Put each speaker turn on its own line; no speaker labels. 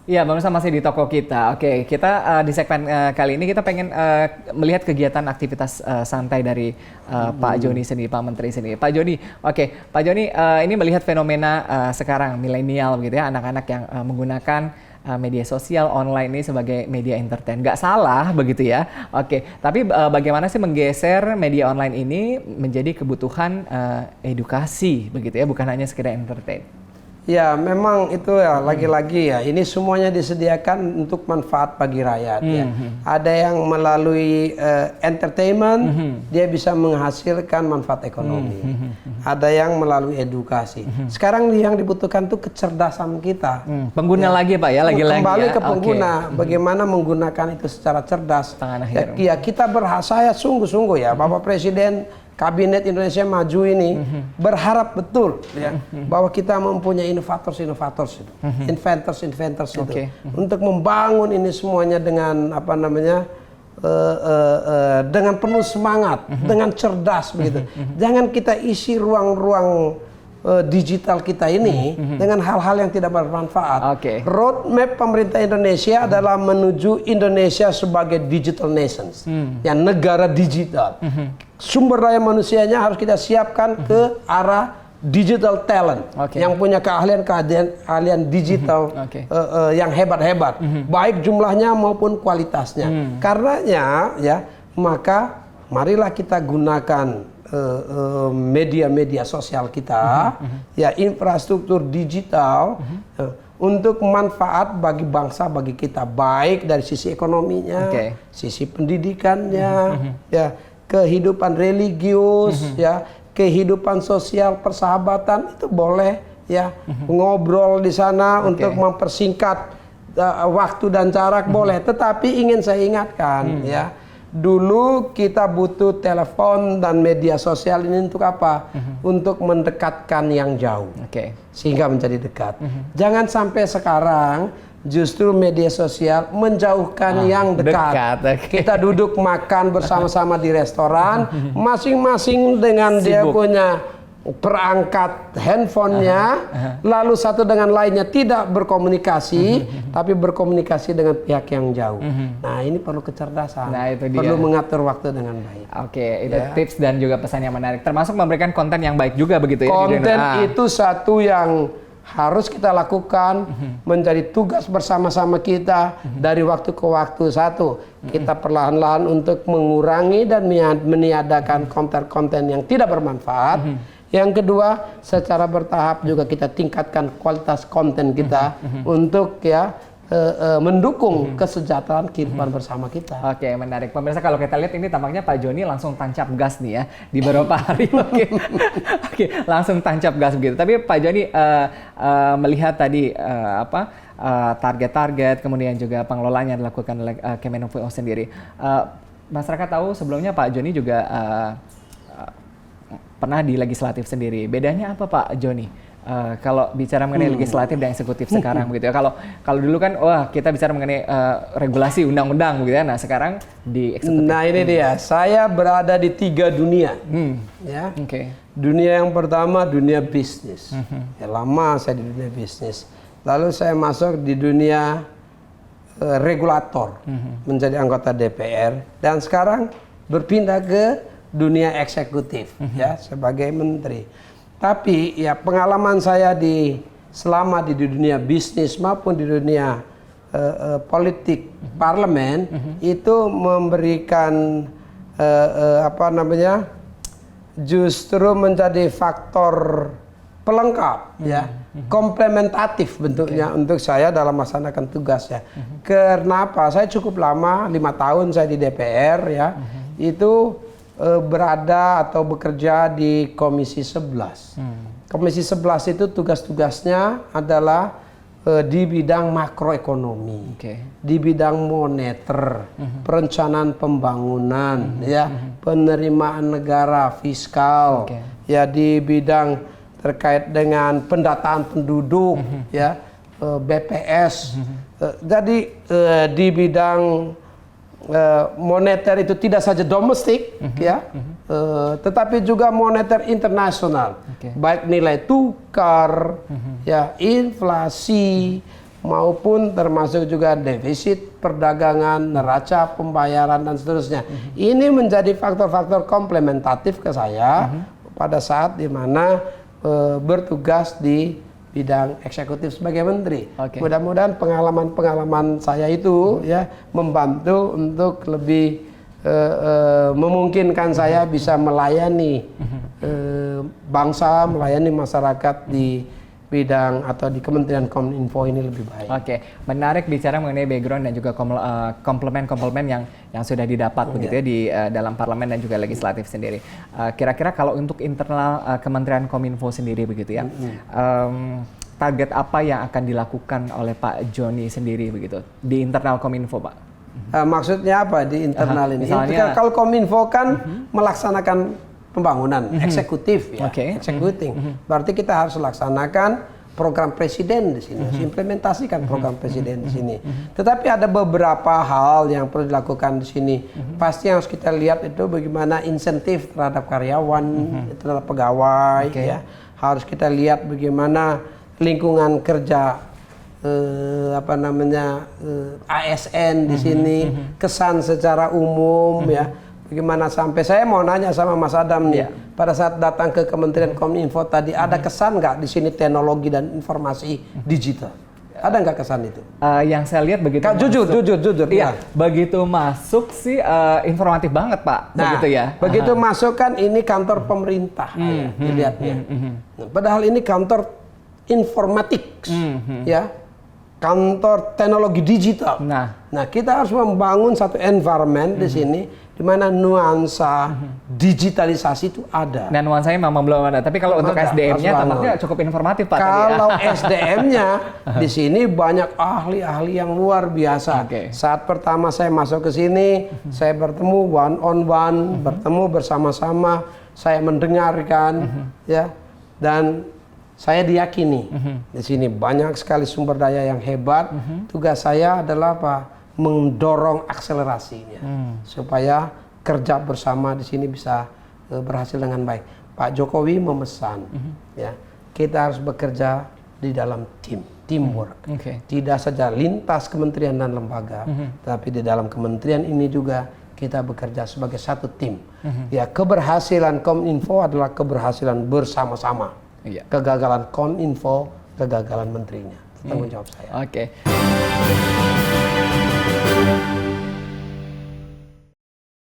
Iya, pemirsa masih di toko kita. Oke, kita di segmen kali ini kita pengen melihat kegiatan aktivitas santai dari Pak Joni sendiri, Pak Menteri sendiri. Pak Joni, oke, Pak Joni ini melihat fenomena sekarang milenial gitu ya, anak-anak yang menggunakan media sosial online ini sebagai media entertain. Nggak salah begitu ya. Oke, tapi bagaimana sih menggeser media online ini menjadi kebutuhan edukasi begitu ya, bukan hanya sekedar entertain.
Ya, memang itu ya, lagi-lagi ya, ini semuanya disediakan untuk manfaat bagi rakyat ya. Ada yang melalui entertainment, dia bisa menghasilkan manfaat ekonomi. Ada yang melalui edukasi. Sekarang yang dibutuhkan tuh kecerdasan kita.
Pengguna lagi Pak ya, lagi-lagi
kembali
ya.
ke pengguna, bagaimana menggunakan itu secara cerdas. Ya, kita saya sungguh-sungguh ya, Bapak Presiden Kabinet Indonesia Maju ini berharap betul ya bahwa kita mempunyai inventors itu untuk membangun ini semuanya dengan apa namanya dengan penuh semangat, dengan cerdas begitu. Jangan kita isi ruang-ruang digital kita ini dengan hal-hal yang tidak bermanfaat. Roadmap pemerintah Indonesia adalah menuju Indonesia sebagai digital nations, ya negara digital. Sumber daya manusianya harus kita siapkan ke arah digital talent yang punya keahlian digital yang hebat-hebat, baik jumlahnya maupun kualitasnya. Karenanya ya, maka marilah kita gunakan media-media sosial kita, ya infrastruktur digital untuk manfaat bagi bangsa, bagi kita, baik dari sisi ekonominya, sisi pendidikannya, ya kehidupan religius, ya kehidupan sosial, persahabatan itu boleh ya ngobrol di sana untuk mempersingkat waktu dan jarak boleh. Tetapi ingin saya ingatkan ya, dulu kita butuh telepon dan media sosial ini untuk apa? Untuk mendekatkan yang jauh, sehingga menjadi dekat. Jangan sampai sekarang justru media sosial menjauhkan yang dekat. Kita duduk makan bersama-sama di restoran, masing-masing dengan dia punya perangkat handphonenya, lalu satu dengan lainnya tidak berkomunikasi, tapi berkomunikasi dengan pihak yang jauh. Nah, ini perlu kecerdasan, perlu mengatur waktu dengan baik.
Itu tips dan juga pesan yang menarik, termasuk memberikan konten yang baik juga begitu ya.
Konten itu satu yang harus kita lakukan, menjadi tugas bersama-sama kita dari waktu ke waktu. Satu, kita perlahan-lahan untuk mengurangi dan meniadakan konten-konten yang tidak bermanfaat. Yang kedua, secara bertahap juga kita tingkatkan kualitas konten kita untuk ya mendukung kesejahteraan kehidupan bersama kita.
Menarik. Pemirsa, kalau kita lihat ini tampaknya Pak Joni langsung tancap gas nih ya di beberapa hari. Langsung tancap gas begitu. Tapi Pak Joni melihat tadi target-target, kemudian juga pengelolaannya dilakukan oleh Kemeninfo sendiri. Masyarakat tahu sebelumnya Pak Joni juga pernah di legislatif sendiri. Bedanya apa Pak Joni? Kalau bicara mengenai legislatif dan eksekutif sekarang begitu ya. Kalau dulu kan kita bicara mengenai regulasi undang-undang begitu ya. Nah, sekarang di eksekutif.
Nah, ini dia. Saya berada di 3 dunia. Ya. Dunia yang pertama dunia bisnis. Ya, lama saya di dunia bisnis. Lalu saya masuk di dunia regulator, menjadi anggota DPR, dan sekarang berpindah ke dunia eksekutif ya sebagai menteri. Tapi ya pengalaman saya selama di dunia bisnis maupun di dunia politik parlemen itu memberikan justru menjadi faktor pelengkap ya, komplementatif bentuknya untuk saya dalam melaksanakan tugas ya. Kenapa? Saya cukup lama, 5 tahun saya di DPR ya, itu berada atau bekerja di Komisi 11. Komisi 11 itu tugas-tugasnya adalah di bidang makroekonomi, di bidang moneter, perencanaan pembangunan, ya, penerimaan negara, fiskal, ya, di bidang terkait dengan pendataan penduduk, ya, BPS. Jadi di bidang moneter itu tidak saja domestik, ya, tetapi juga moneter internasional, baik nilai tukar, ya, inflasi, maupun termasuk juga defisit perdagangan, neraca pembayaran dan seterusnya. Ini menjadi faktor-faktor komplementatif ke saya pada saat dimana bertugas di bidang eksekutif sebagai menteri. Mudah-mudahan pengalaman-pengalaman saya itu ya membantu untuk lebih memungkinkan saya bisa melayani bangsa, melayani masyarakat di bidang atau di Kementerian Kominfo ini lebih baik.
Menarik bicara mengenai background dan juga komplement-komplement yang sudah didapat begitu ya di dalam parlemen dan juga legislatif sendiri. Kira-kira kalau untuk internal Kementerian Kominfo sendiri begitu ya, target apa yang akan dilakukan oleh Pak Joni sendiri begitu di internal Kominfo, Pak?
Maksudnya apa di internal ini?
Misalnya,
kalau Kominfo kan melaksanakan pembangunan eksekutif ya, executing. Berarti kita harus laksanakan program presiden di sini, implementasikan program presiden di sini. Tetapi ada beberapa hal yang perlu dilakukan di sini. Pasti yang harus kita lihat itu bagaimana insentif terhadap karyawan, terhadap pegawai, ya. Harus kita lihat bagaimana lingkungan kerja ASN di sini, kesan secara umum ya. Bagaimana sampai saya mau nanya sama Mas Adam nih, pada saat datang ke Kementerian Kominfo tadi ada kesan nggak di sini teknologi dan informasi digital? Ada nggak kesan itu?
Yang saya lihat begitu.
Jujur.
Iya, begitu masuk sih informatif banget, Pak.
Nah,
begitu ya.
Begitu masuk kan ini kantor pemerintah, ya, dilihatnya. Nah, padahal ini kantor informatik, ya. Kantor teknologi digital. Nah, kita harus membangun satu environment di sini di mana nuansa digitalisasi itu ada.
Dan nuansanya memang belum ada. Tapi kalau untuk SDM-nya tampaknya cukup informatif, Pak.
Kalau SDM-nya di sini banyak ahli-ahli yang luar biasa. Saat pertama saya masuk ke sini, saya bertemu one on one, bertemu bersama-sama, saya mendengarkan, ya, dan saya diyakini di sini banyak sekali sumber daya yang hebat. Tugas saya adalah apa? Mendorong akselerasinya supaya kerja bersama di sini bisa berhasil dengan baik. Pak Jokowi memesan, ya, kita harus bekerja di dalam teamwork. Tidak saja lintas kementerian dan lembaga, tapi di dalam kementerian ini juga kita bekerja sebagai satu tim. Ya, keberhasilan Kominfo adalah keberhasilan bersama-sama. Kegagalan Kominfo, kegagalan menterinya. Tanggung jawab saya.